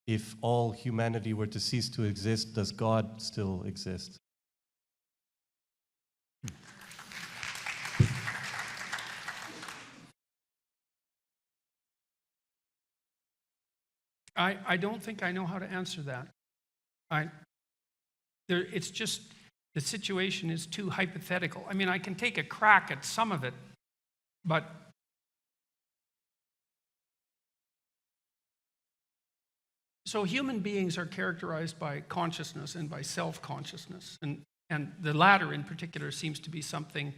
if all humanity were to cease to exist, does God still exist? I don't think I know how to answer that. It's just, the situation is too hypothetical. I mean, I can take a crack at some of it, but so human beings are characterized by consciousness and by self-consciousness, and the latter in particular seems to be something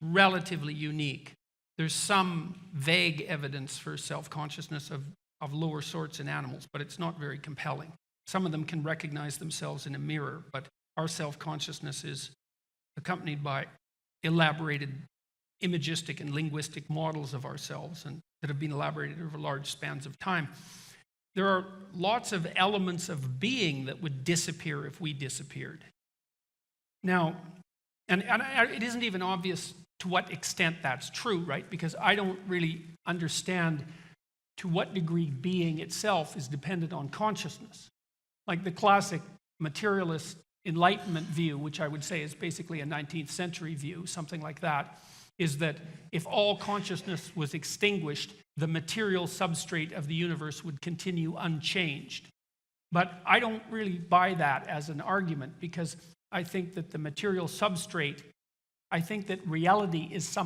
relatively unique. There's some vague evidence for self-consciousness of lower sorts in animals, but it's not very compelling. Some of them can recognize themselves in a mirror, but our self-consciousness is accompanied by elaborated imagistic and linguistic models of ourselves and that have been elaborated over large spans of time. There are lots of elements of being that would disappear if we disappeared. Now, and it isn't even obvious to what extent that's true, right? Because I don't really understand to what degree being itself is dependent on consciousness. Like the classic materialist Enlightenment view, which I would say is basically a 19th century view, something like that, is that if all consciousness was extinguished, the material substrate of the universe would continue unchanged. But I don't really buy that as an argument, because I think that the material substrate, I think that reality is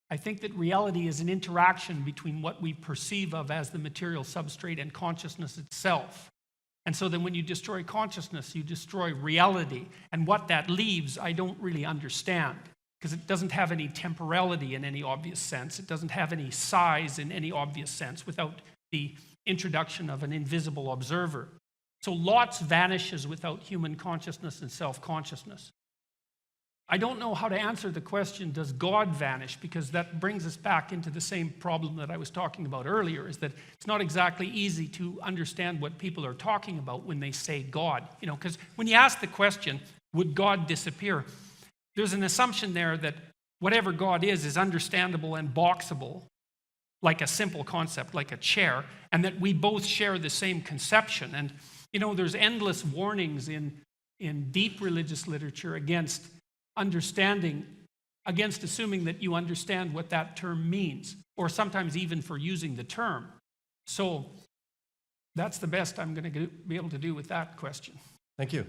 I think that reality is an interaction between what we perceive of as the material substrate and consciousness itself. And so then when you destroy consciousness, you destroy reality. And what that leaves, I don't really understand, because it doesn't have any temporality in any obvious sense. It doesn't have any size in any obvious sense without the introduction of an invisible observer. So lots vanishes without human consciousness and self-consciousness. I don't know how to answer the question, does God vanish? Because that brings us back into the same problem that I was talking about earlier, is that it's not exactly easy to understand what people are talking about when they say God. You know, because when you ask the question, would God disappear? There's an assumption there that whatever God is understandable and boxable, like a simple concept, like a chair, and that we both share the same conception. And, you know, there's endless warnings in deep religious literature against assuming that you understand what that term means, or sometimes even for using the term. So that's the best I'm going to be able to do with that question. Thank you.